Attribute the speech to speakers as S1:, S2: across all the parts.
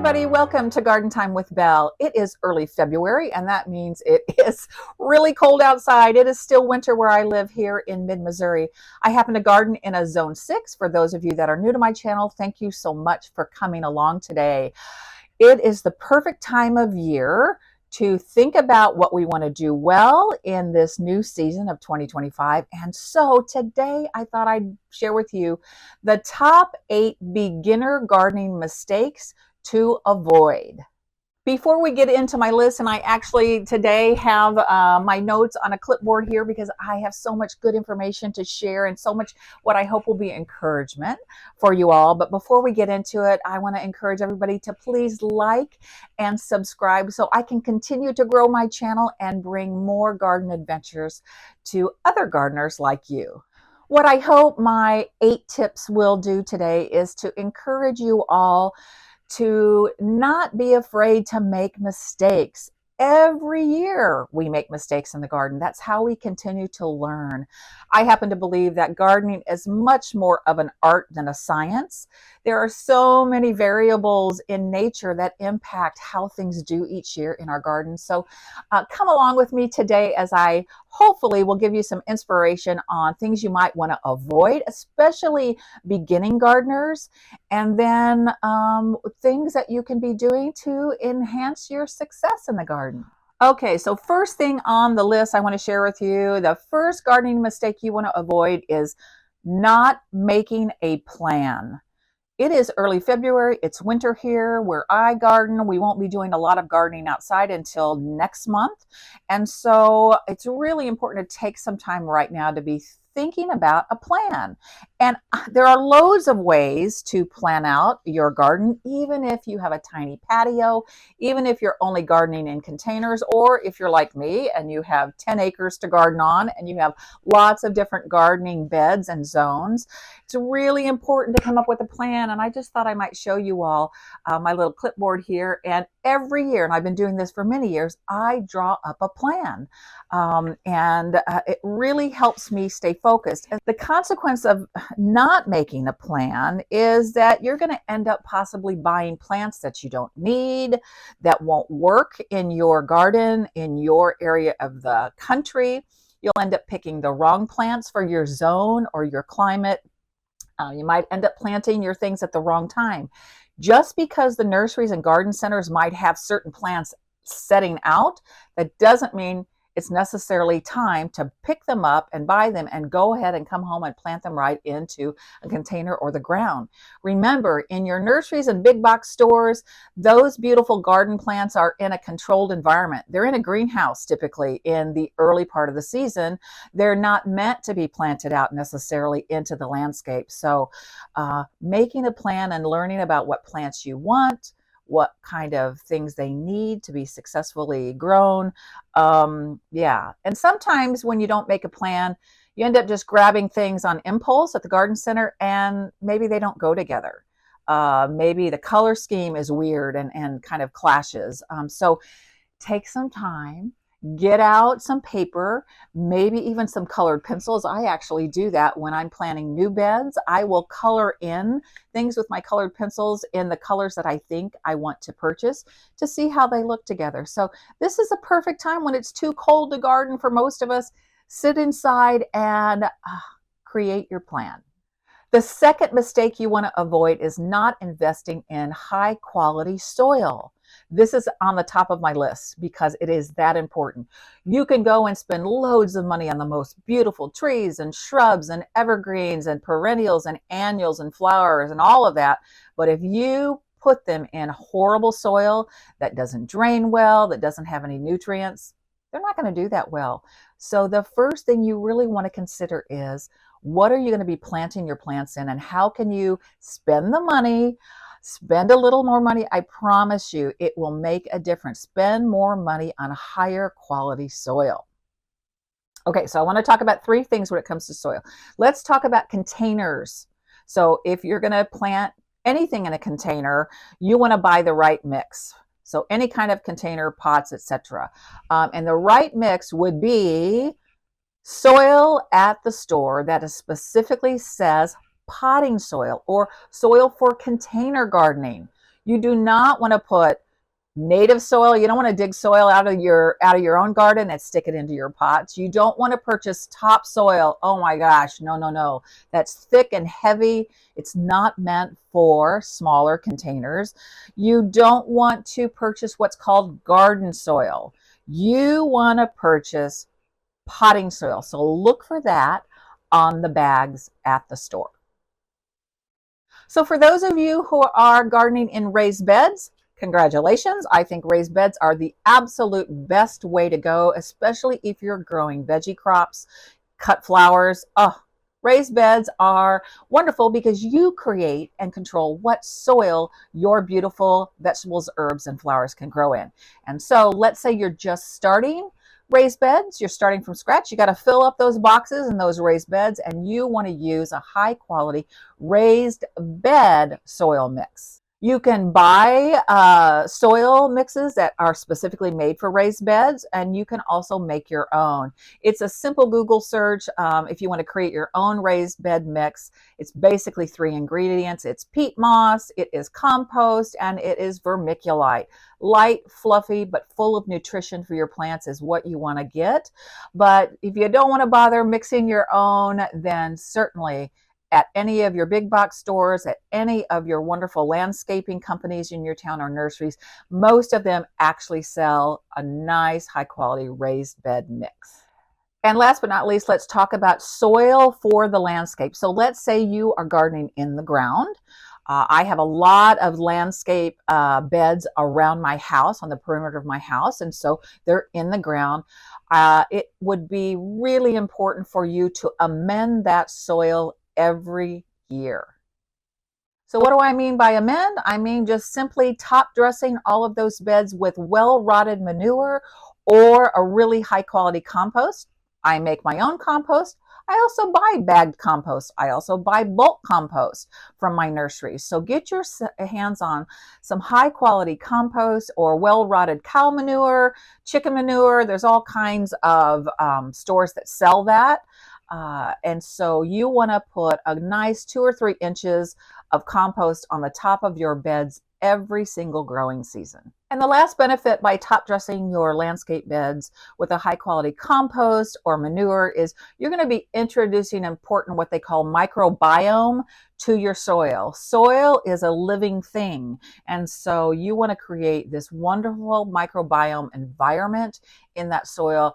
S1: everybody, welcome to Garden Time with Belle. It is early February, and that means it is really cold outside. It is still winter where I live here in mid-Missouri. I happen to garden in a zone 6. For those of you that are new to my channel, thank you so much for coming along today. It is the perfect time of year to think about what we want to do well in this new season of 2025. And so today I thought I'd share with you the top 8 beginner gardening mistakes to avoid. Before we get into my list, and I actually today have my notes on a clipboard here because I have so much good information to share and so much what I hope will be encouragement for you all. But before we get into it, I want to encourage everybody to please like and subscribe so I can continue to grow my channel and bring more garden adventures to other gardeners like you. What I hope my 8 tips will do today is to encourage you all to not be afraid to make mistakes. Every year we make mistakes in the garden. That's how we continue to learn. I happen to believe that gardening is much more of an art than a science. There are so many variables in nature that impact how things do each year in our garden. So come along with me today as I hopefully will give you some inspiration on things you might want to avoid, especially beginning gardeners, and then things that you can be doing to enhance your success in the garden. Okay, so first thing on the list I want to share with you, the first gardening mistake you want to avoid is not making a plan. It is early February. It's winter here where I garden. We won't be doing a lot of gardening outside until next month. And so it's really important to take some time right now to be thinking about a plan. And there are loads of ways to plan out your garden, even if you have a tiny patio, even if you're only gardening in containers, or if you're like me and you have 10 acres to garden on and you have lots of different gardening beds and zones. It's really important to come up with a plan. And I just thought I might show you all my little clipboard here. And every year, and I've been doing this for many years, I draw up a plan. It really helps me stay focused. And the consequence of not making a plan is that you're going to end up possibly buying plants that you don't need, that won't work in your garden, in your area of the country. You'll end up picking the wrong plants for your zone or your climate. You might end up planting your things at the wrong time. Just because the nurseries and garden centers might have certain plants setting out, that doesn't mean it's necessarily time to pick them up and buy them and go ahead and come home and plant them right into a container or the ground. Remember, in your nurseries and big box stores, those beautiful garden plants are in a controlled environment. They're in a greenhouse typically in the early part of the season. They're not meant to be planted out necessarily into the landscape. So making a plan and learning about what plants you want, what kind of things they need to be successfully grown. Yeah. And sometimes when you don't make a plan, you end up just grabbing things on impulse at the garden center and maybe they don't go together. Maybe the color scheme is weird and kind of clashes. So take some time, get out some paper, maybe even some colored pencils. I actually do that when I'm planting new beds. I will color in things with my colored pencils in the colors that I think I want to purchase to see how they look together. So this is a perfect time when it's too cold to garden for most of us. Sit inside and create your plan. The second mistake you want to avoid is not investing in high quality soil. This is on the top of my list because it is that important. You can go and spend loads of money on the most beautiful trees and shrubs and evergreens and perennials and annuals and flowers and all of that. But if you put them in horrible soil that doesn't drain well, that doesn't have any nutrients, they're not going to do that well. So the first thing you really want to consider is, what are you going to be planting your plants in, and how can you spend the money? Spend a little more money. I promise you it will make a difference. Spend more money on higher quality soil. Okay, so I want to talk about 3 things when it comes to soil. Let's talk about containers. So if you're going to plant anything in a container, you want to buy the right mix. So any kind of container, pots, etc. And the right mix would be soil at the store that specifically says potting soil or soil for container gardening. You do not want to put native soil. You don't want to dig soil out of your own garden and stick it into your pots. You don't want to purchase topsoil. Oh my gosh, no, no, no. That's thick and heavy. It's not meant for smaller containers. You don't want to purchase what's called garden soil. You want to purchase potting soil. So look for that on the bags at the store. So for those of you who are gardening in raised beds, congratulations. I think raised beds are the absolute best way to go, especially if you're growing veggie crops, cut flowers. Oh, raised beds are wonderful because you create and control what soil your beautiful vegetables, herbs, and flowers can grow in. And so let's say you're just starting raised beds, you're starting from scratch. You got to fill up those boxes and those raised beds, and you want to use a high quality raised bed soil mix. You can buy soil mixes that are specifically made for raised beds, and you can also make your own. It's a simple Google search. If you want to create your own raised bed mix, it's basically 3 ingredients. It's peat moss, it is compost, and it is vermiculite. Light, fluffy, but full of nutrition for your plants is what you want to get. But if you don't want to bother mixing your own, then certainly at any of your big box stores, at any of your wonderful landscaping companies in your town or nurseries, most of them actually sell a nice high quality raised bed mix. And last but not least, let's talk about soil for the landscape. So let's say you are gardening in the ground. I have a lot of landscape beds around my house, on the perimeter of my house, and so they're in the ground. It would be really important for you to amend that soil every year. So what do I mean by amend? I mean just simply top dressing all of those beds with well-rotted manure or a really high quality compost. I make my own compost. I also buy bagged compost. I also buy bulk compost from my nurseries. So get your hands on some high quality compost or well-rotted cow manure, chicken manure. There's all kinds of stores that sell that. And so you want to put a nice 2 or 3 inches of compost on the top of your beds every single growing season. And the last benefit by top dressing your landscape beds with a high quality compost or manure is you're going to be introducing important what they call microbiome to your soil. Soil is a living thing, and so you want to create this wonderful microbiome environment in that soil.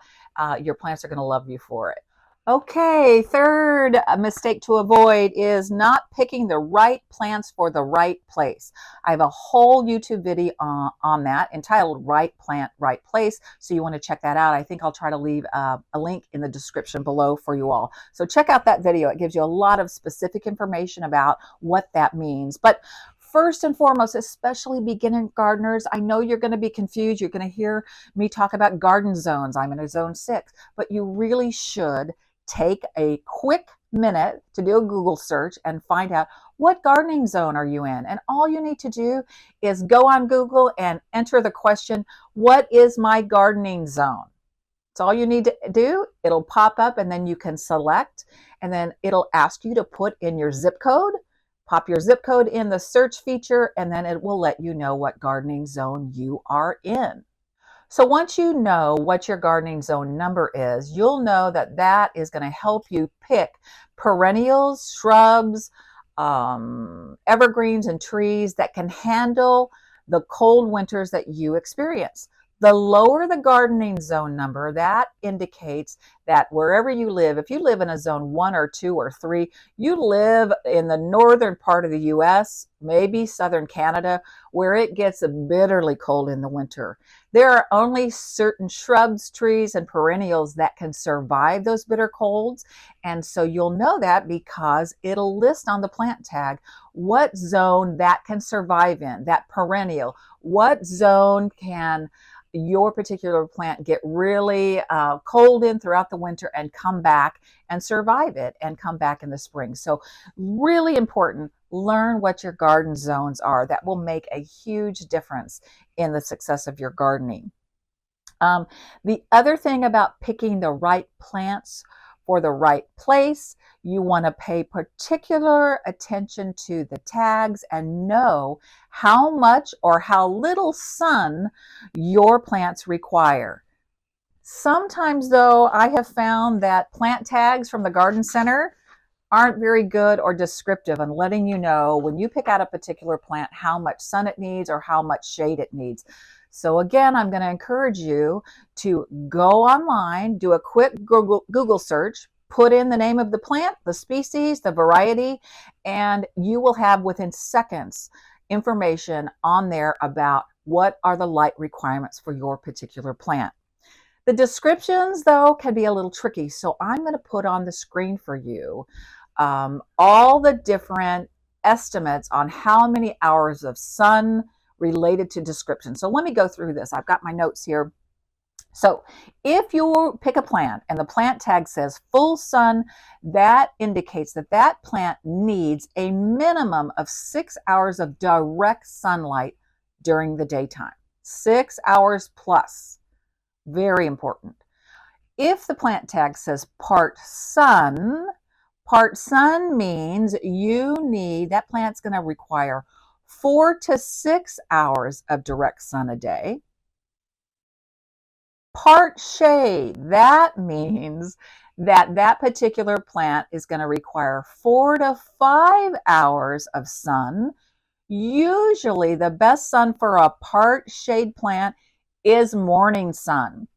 S1: Your plants are going to love you for it. Okay, third mistake to avoid is not picking the right plants for the right place. I have a whole YouTube video on that entitled Right Plant, Right Place. So you want to check that out. I think I'll try to leave a link in the description below for you all. So check out that video. It gives you a lot of specific information about what that means. But first and foremost, especially beginner gardeners, I know you're going to be confused. You're going to hear me talk about garden zones. I'm in a zone 6, but you really should take a quick minute to do a Google search and find out what gardening zone are you in. And all you need to do is go on Google and enter the question, what is my gardening zone? That's all you need to do. It'll pop up and then you can select, and then it'll ask you to put in your zip code. Pop your zip code in the search feature, and then it will let you know what gardening zone you are in. So once you know what your gardening zone number is, you'll know that that is going to help you pick perennials, shrubs, evergreens, and trees that can handle the cold winters that you experience. The lower the gardening zone number, that indicates that wherever you live, if you live in a zone 1 or 2 or 3, you live in the northern part of the US, maybe southern Canada, where it gets bitterly cold in the winter. There are only certain shrubs, trees, and perennials that can survive those bitter colds. And so you'll know that because it'll list on the plant tag what zone that can survive in, that perennial. What zone can your particular plant get really cold in throughout the winter and come back and survive it and come back in the spring. So really important, learn what your garden zones are. That will make a huge difference in the success of your gardening. The other thing about picking the right plants for the right place. You want to pay particular attention to the tags and know how much or how little sun your plants require. Sometimes, though, I have found that plant tags from the garden center aren't very good or descriptive in letting you know when you pick out a particular plant how much sun it needs or how much shade it needs. So again, I'm going to encourage you to go online, do a quick Google search, put in the name of the plant, the species, the variety, and you will have within seconds information on there about what are the light requirements for your particular plant. The descriptions, though, can be a little tricky, so I'm going to put on the screen for you all the different estimates on how many hours of sun related to description. So let me go through this. I've got my notes here. So if you pick a plant and the plant tag says full sun, that indicates that that plant needs a minimum of 6 hours of direct sunlight during the daytime. 6 hours plus. Very important. If the plant tag says part sun means that plant's going to require 4 to 6 hours of direct sun a day. Part shade, that means that particular plant is going to require 4 to 5 hours of sun. Usually the best sun for a part shade plant is morning sun.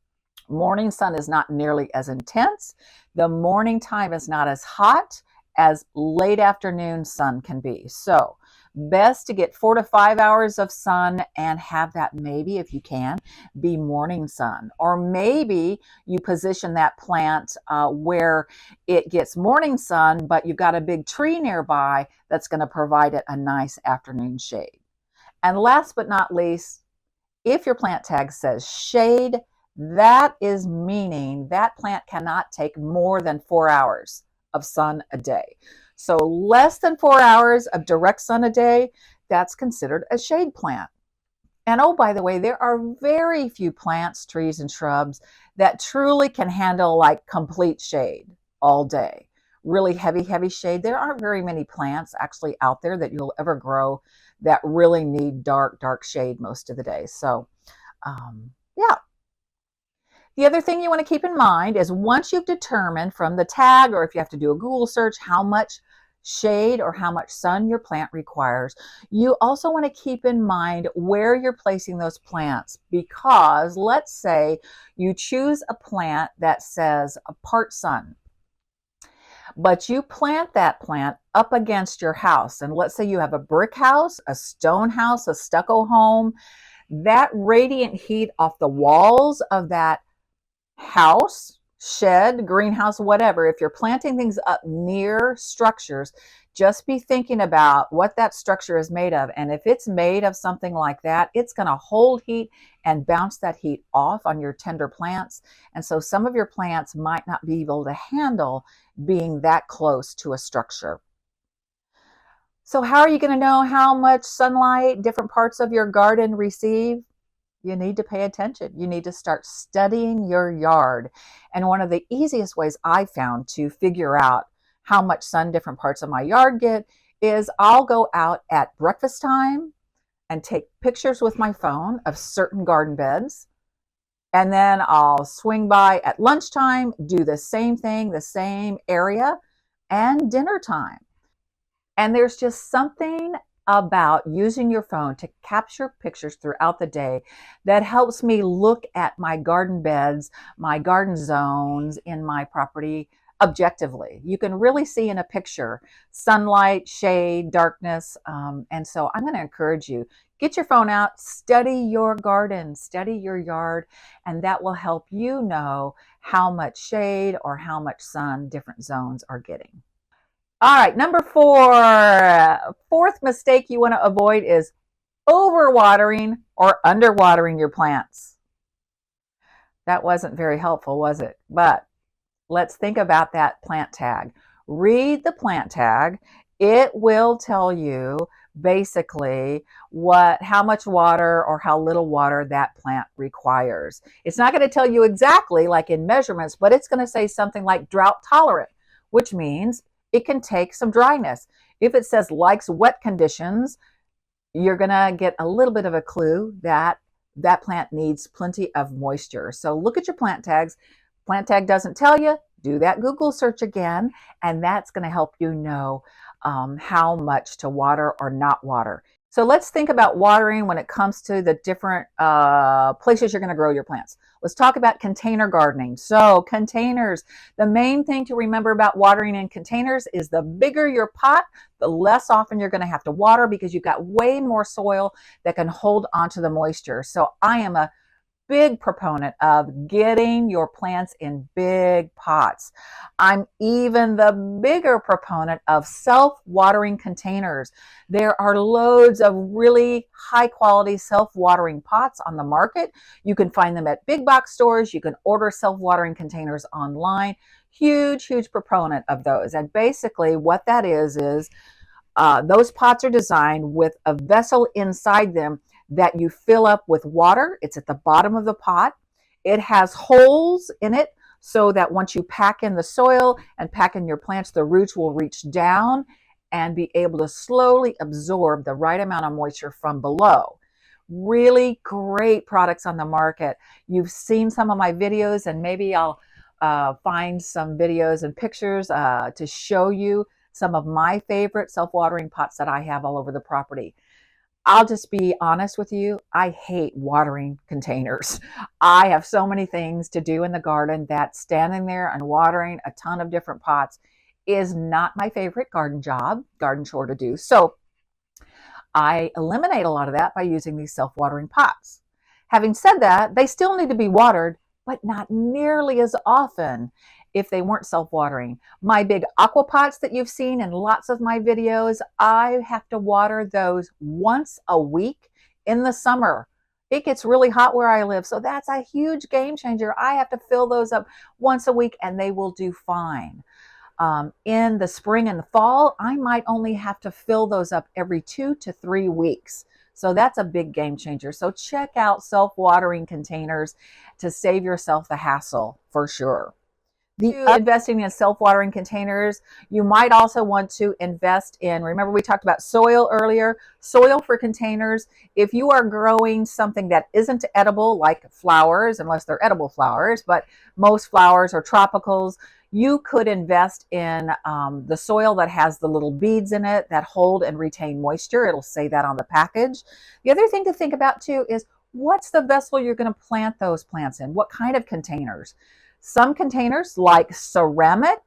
S1: Morning sun is not nearly as intense. The morning time is not as hot as late afternoon sun can be. So best to get 4 to 5 hours of sun and have that, maybe if you can, be morning sun. Or maybe you position that plant where it gets morning sun, but you've got a big tree nearby that's going to provide it a nice afternoon shade. And last but not least, if your plant tag says shade, that is meaning that plant cannot take more than 4 hours of sun a day. So less than 4 hours of direct sun a day, that's considered a shade plant. And oh, by the way, there are very few plants, trees, and shrubs that truly can handle like complete shade all day. Really heavy shade. There aren't very many plants actually out there that you'll ever grow that really need dark shade most of the day. So yeah. The other thing you want to keep in mind is once you've determined from the tag, or if you have to do a Google search, how much shade or how much sun your plant requires, you also want to keep in mind where you're placing those plants, because let's say you choose a plant that says a part sun, but you plant that plant up against your house. And let's say you have a brick house, a stone house, a stucco home. That radiant heat off the walls of that house, shed, greenhouse, whatever, if you're planting things up near structures, just be thinking about what that structure is made of. And if it's made of something like that, it's going to hold heat and bounce that heat off on your tender plants. And so some of your plants might not be able to handle being that close to a structure. So how are you going to know how much sunlight different parts of your garden receive? You need to pay attention. You need to start studying your yard. And one of the easiest ways I found to figure out how much sun different parts of my yard get is I'll go out at breakfast time and take pictures with my phone of certain garden beds. And then I'll swing by at lunchtime, do the same thing, the same area, and dinner time. And there's just something about using your phone to capture pictures throughout the day that helps me look at my garden beds, my garden zones in my property objectively. You can really see in a picture sunlight, shade, darkness. And so I'm going to encourage you, get your phone out, study your garden, study your yard, and that will help you know how much shade or how much sun different zones are getting. All right, number 4, fourth mistake you want to avoid is overwatering or underwatering your plants. That wasn't very helpful, was it? But let's think about that plant tag. Read the plant tag. It will tell you basically how much water or how little water that plant requires. It's not going to tell you exactly like in measurements, but it's going to say something like drought tolerant, which means it can take some dryness. If it says likes wet conditions, you're going to get a little bit of a clue that that plant needs plenty of moisture. So look at your plant tags. Plant tag doesn't tell you, do that Google search again, and that's going to help you know how much to water or not water. So let's think about watering when it comes to the different places you're going to grow your plants. Let's talk about container gardening. So containers, the main thing to remember about watering in containers is the bigger your pot, the less often you're going to have to water because you've got way more soil that can hold onto the moisture. So I am a big proponent of getting your plants in big pots. I'm even the bigger proponent of self-watering containers. There are loads of really high quality self-watering pots on the market. You can find them at big box stores. You can order self-watering containers online. Huge proponent of those. And basically what that is those pots are designed with a vessel inside them that you fill up with water. It's at the bottom of the pot. It has holes in it so that once you pack in the soil and pack in your plants, the roots will reach down and be able to slowly absorb the right amount of moisture from below. Really great products on the market. You've seen some of my videos, and maybe I'll find some videos and pictures to show you some of my favorite self-watering pots that I have all over the property. I'll just be honest with you. I hate watering containers. I have so many things to do in the garden that standing there and watering a ton of different pots is not my favorite garden chore to do. So I eliminate a lot of that by using these self-watering pots. Having said that, they still need to be watered, but not nearly as often if they weren't self-watering. My big aqua pots that you've seen in lots of my videos, I have to water those once a week in the summer. It gets really hot where I live, so that's a huge game changer. I have to fill those up once a week and they will do fine. In the spring and the fall, I might only have to fill those up every 2 to 3 weeks. So that's a big game changer. So check out self-watering containers to save yourself the hassle for sure. Investing in self-watering containers, you might also want to invest in, remember we talked about soil earlier, soil for containers. If you are growing something that isn't edible, like flowers, unless they're edible flowers, but most flowers are tropicals, you could invest in the soil that has the little beads in it that hold and retain moisture. It'll say that on the package. The other thing to think about too is what's the vessel you're going to plant those plants in? What kind of containers? Some containers like ceramic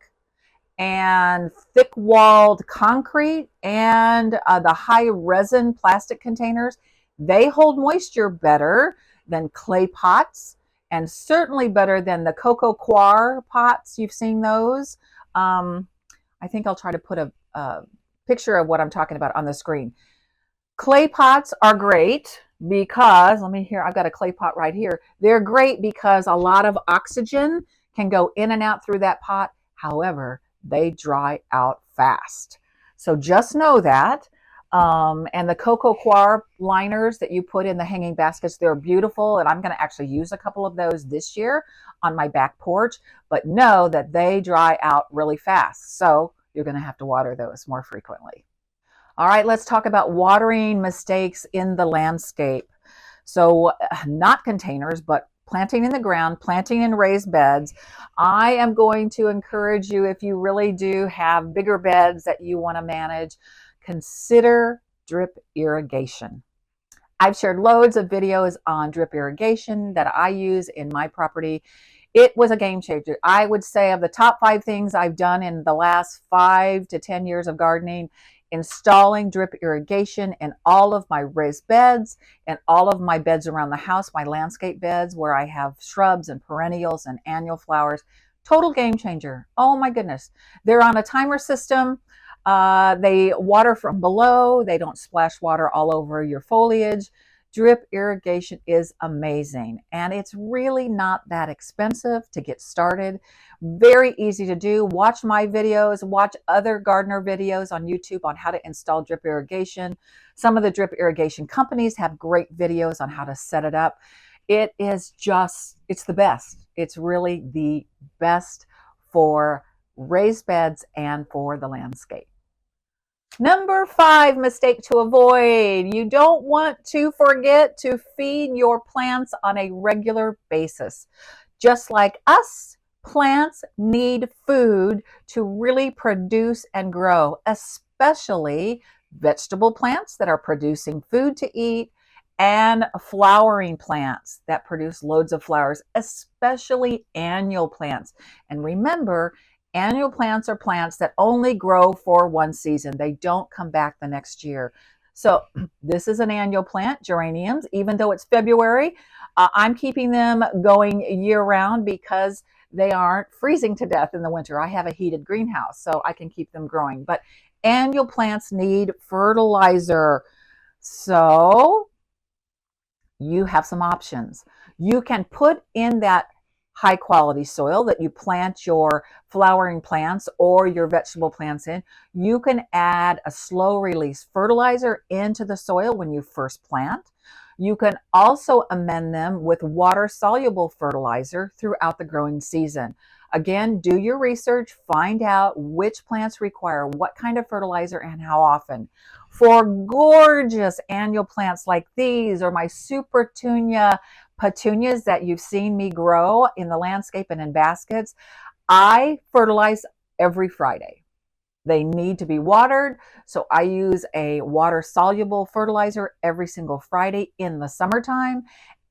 S1: and thick-walled concrete and the high resin plastic containers, they hold moisture better than clay pots and certainly better than the cocoa coir pots. You've seen those. I think I'll try to put a picture of what I'm talking about on the screen. Clay pots are great because, I've got a clay pot right here. They're great because a lot of oxygen can go in and out through that pot. However, they dry out fast. So just know that. And the cocoa coir liners that you put in the hanging baskets, they're beautiful. And I'm going to actually use a couple of those this year on my back porch. But know that they dry out really fast. So you're going to have to water those more frequently. All right, let's talk about watering mistakes in the landscape. So not containers, but planting in the ground, planting in raised beds. I am going to encourage you, if you really do have bigger beds that you want to manage, consider drip irrigation. I've shared loads of videos on drip irrigation that I use in my property. It was a game changer. I would say of the top 5 things I've done in the last 5 to 10 years of gardening, installing drip irrigation in all of my raised beds and all of my beds around the house, my landscape beds where I have shrubs and perennials and annual flowers. Total game changer. Oh my goodness. They're on a timer system. They water from below. They don't splash water all over your foliage. Drip irrigation is amazing, and it's really not that expensive to get started. Very easy to do. Watch my videos, watch other gardener videos on YouTube on how to install drip irrigation. Some of the drip irrigation companies have great videos on how to set it up. It is just, it's the best. It's really the best for raised beds and for the landscape. Number 5 mistake to avoid. You don't want to forget to feed your plants on a regular basis. Just like us, plants need food to really produce and grow, especially vegetable plants that are producing food to eat and flowering plants that produce loads of flowers, especially annual plants. And remember, annual plants are plants that only grow for one season. They don't come back the next year. So this is an annual plant, geraniums. Even though it's February, I'm keeping them going year round because they aren't freezing to death in the winter. I have a heated greenhouse, so I can keep them growing. But annual plants need fertilizer. So you have some options. You can put in that high quality soil that you plant your flowering plants or your vegetable plants in. You can add a slow release fertilizer into the soil when you first plant. You can also amend them with water soluble fertilizer throughout the growing season. Again, do your research, find out which plants require what kind of fertilizer and how often. For gorgeous annual plants like these or my super petunias that you've seen me grow in the landscape and in baskets, I fertilize every Friday. They need to be watered, so I use a water-soluble fertilizer every single Friday in the summertime,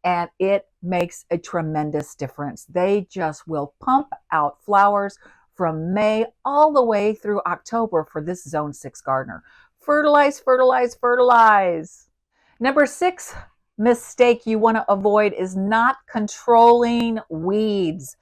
S1: and it makes a tremendous difference. They just will pump out flowers from May all the way through October for this Zone 6 gardener. Fertilize, fertilize, fertilize. Number 6 mistake you want to avoid is not controlling weeds.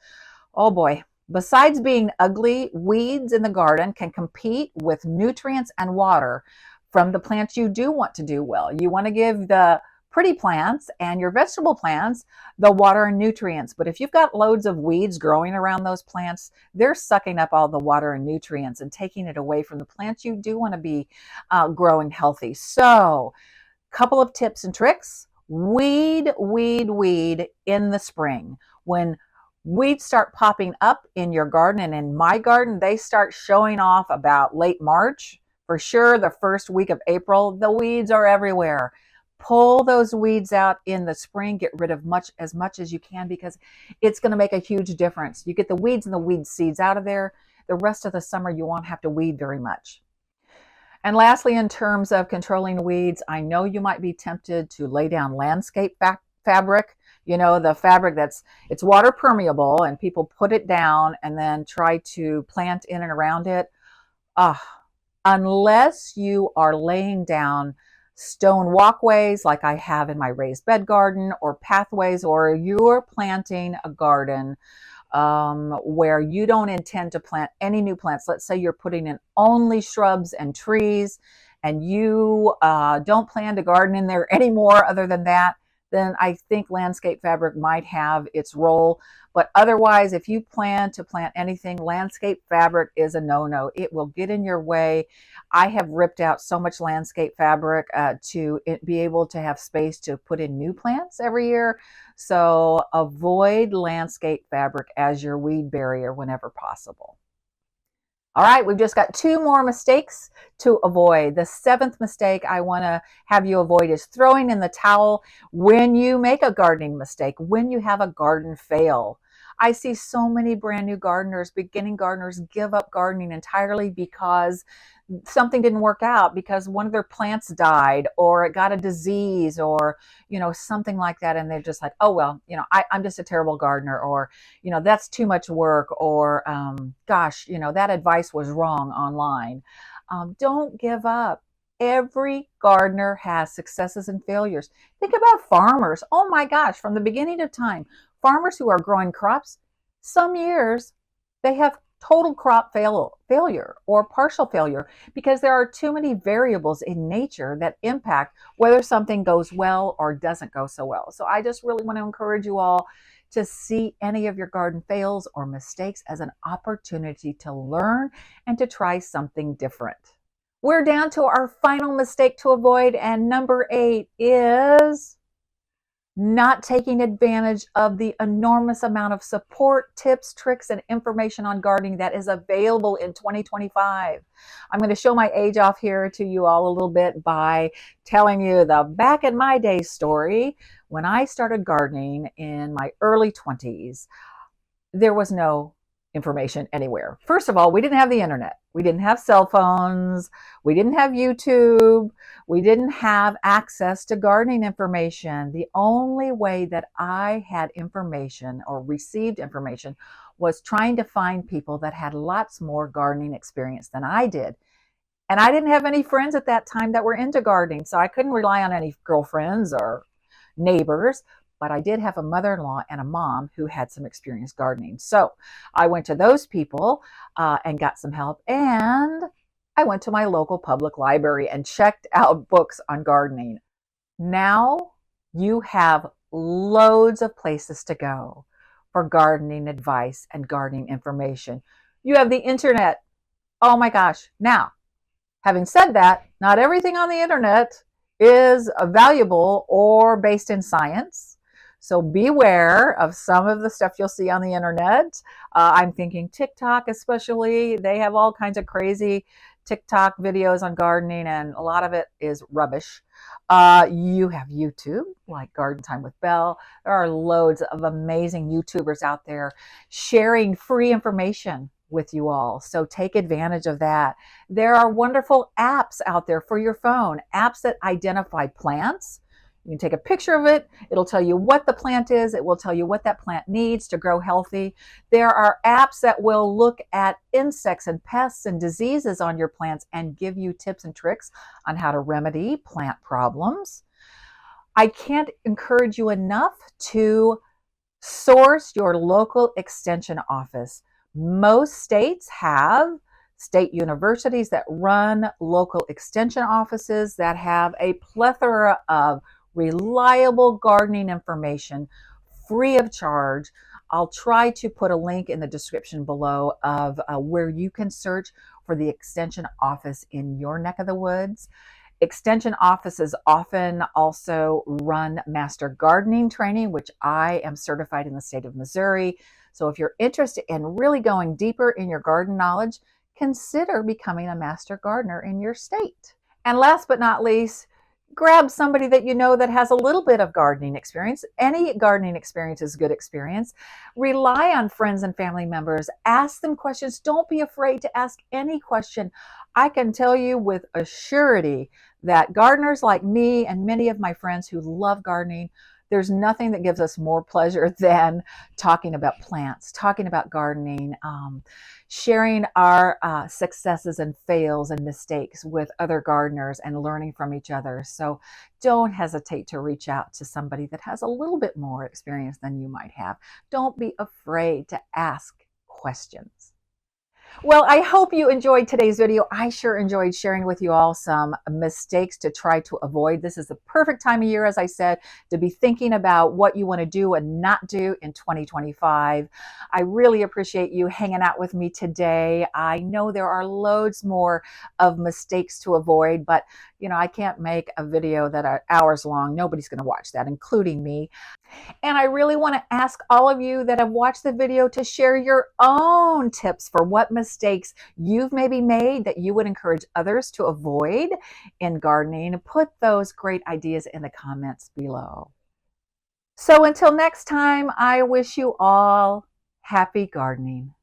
S1: Oh boy. Besides being ugly, weeds in the garden can compete with nutrients and water from the plants you do want to do well. You want to give the pretty plants and your vegetable plants the water and nutrients. But if you've got loads of weeds growing around those plants, they're sucking up all the water and nutrients and taking it away from the plants you do want to be growing healthy. So, couple of tips and tricks. Weed in the spring. When weeds start popping up in your garden, and in my garden, they start showing off about late March. For sure, the first week of April, the weeds are everywhere. Pull those weeds out in the spring. Get rid of as much as you can because it's going to make a huge difference. You get the weeds and the weed seeds out of there. The rest of the summer, you won't have to weed very much. And lastly, in terms of controlling weeds, I know you might be tempted to lay down landscape fabric, the fabric it's water permeable, and people put it down and then try to plant in and around it. Unless you are laying down stone walkways like I have in my raised bed garden, or pathways, or you're planting a garden where you don't intend to plant any new plants. Let's say you're putting in only shrubs and trees, and you don't plan to garden in there anymore other than that, then I think landscape fabric might have its role. But otherwise, if you plan to plant anything, landscape fabric is a no-no. It will get in your way. I have ripped out so much landscape fabric to be able to have space to put in new plants every year. So avoid landscape fabric as your weed barrier whenever possible. All right, we've just got 2 more mistakes to avoid. The 7th mistake I want to have you avoid is throwing in the towel when you make a gardening mistake, when you have a garden fail. I see so many brand new gardeners, beginning gardeners, give up gardening entirely because something didn't work out, because one of their plants died or it got a disease or something like that, and they're just like, oh well, I'm just a terrible gardener, or that's too much work, or gosh, that advice was wrong online. Don't give up. Every gardener has successes and failures. Think about farmers. Oh my gosh, from the beginning of time, farmers who are growing crops, some years they have total crop failure or partial failure, because there are too many variables in nature that impact whether something goes well or doesn't go so well. So I just really want to encourage you all to see any of your garden fails or mistakes as an opportunity to learn and to try something different. We're down to our final mistake to avoid, and number 8 is not taking advantage of the enormous amount of support, tips, tricks, and information on gardening that is available in 2025. I'm going to show my age off here to you all a little bit by telling you the back in my day story. When I started gardening in my early 20s, there was no information anywhere. First of all, we didn't have the internet. We didn't have cell phones. We didn't have YouTube. We didn't have access to gardening information. The only way that I had information or received information was trying to find people that had lots more gardening experience than I did. And I didn't have any friends at that time that were into gardening, so I couldn't rely on any girlfriends or neighbors. But I did have a mother-in-law and a mom who had some experience gardening. So I went to those people and got some help. And I went to my local public library and checked out books on gardening. Now you have loads of places to go for gardening advice and gardening information. You have the internet. Oh my gosh. Now, having said that, not everything on the internet is valuable or based in science. So beware of some of the stuff you'll see on the internet. I'm thinking TikTok especially. They have all kinds of crazy TikTok videos on gardening, and a lot of it is rubbish. You have YouTube, like Garden Time with Belle. There are loads of amazing YouTubers out there sharing free information with you all. So take advantage of that. There are wonderful apps out there for your phone, apps that identify plants. You can take a picture of it. It'll tell you what the plant is. It will tell you what that plant needs to grow healthy. There are apps that will look at insects and pests and diseases on your plants and give you tips and tricks on how to remedy plant problems. I can't encourage you enough to source your local extension office. Most states have state universities that run local extension offices that have a plethora of reliable gardening information free of charge. I'll try to put a link in the description below of where you can search for the extension office in your neck of the woods. Extension offices often also run master gardening training, which I am certified in the state of Missouri. So if you're interested in really going deeper in your garden knowledge, consider becoming a master gardener in your state. And last but not least, grab somebody that you know that has a little bit of gardening experience. Any gardening experience is good experience. Rely on friends and family members. Ask them questions. Don't be afraid to ask any question. I can tell you with a surety that gardeners like me and many of my friends who love gardening, there's nothing that gives us more pleasure than talking about plants, talking about gardening, sharing our successes and fails and mistakes with other gardeners and learning from each other. So don't hesitate to reach out to somebody that has a little bit more experience than you might have. Don't be afraid to ask questions. Well, I hope you enjoyed today's video. I sure enjoyed sharing with you all some mistakes to try to avoid. This is the perfect time of year, as I said, to be thinking about what you want to do and not do in 2025. I really appreciate you hanging out with me today. I know there are loads more of mistakes to avoid, but I can't make a video that are hours long. Nobody's going to watch that, including me. And I really want to ask all of you that have watched the video to share your own tips for what mistakes you've maybe made that you would encourage others to avoid in gardening. Put those great ideas in the comments below. So until next time, I wish you all happy gardening.